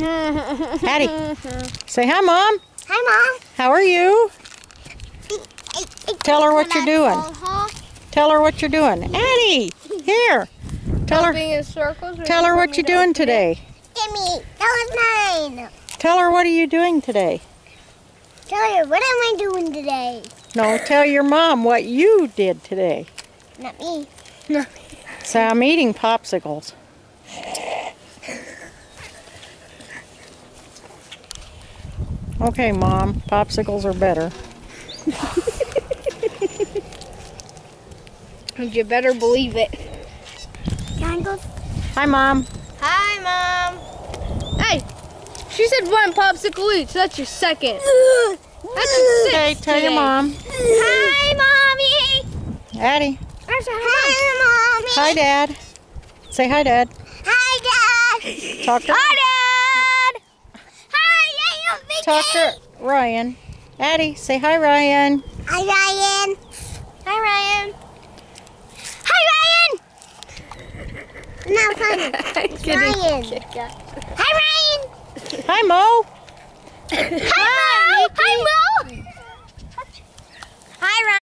Addie, say hi, Mom. Hi, Mom. How are you? Tell her what you're doing. Tell her what you're doing. Addie, here. Tell her what you're doing today. Gimme. That was mine. Tell her what are you doing today. Tell her, what am I doing today? No, tell your mom what you did today. Not me. So I'm eating popsicles. Okay, Mom, popsicles are better. You better believe it. Can I go? Hi, Mom. Hi, Mom. Hey, she said one popsicle each. That's your second. That's your sixth. Okay, tell your mom. Hi, Mommy. Addie. Hi, Mommy. Hi, Dad. Say hi, Dad. Hi, Dad. Talk to Hi, Dad. Hi, Talk to Ryan. Addie, say hi, Ryan. Hi, Ryan. Hi, Ryan. Hi, Ryan. No, Ryan. Ryan. Hi, Ryan. Hi, Mo. Hi, Mo. Hi, Mo. Hi, Ryan.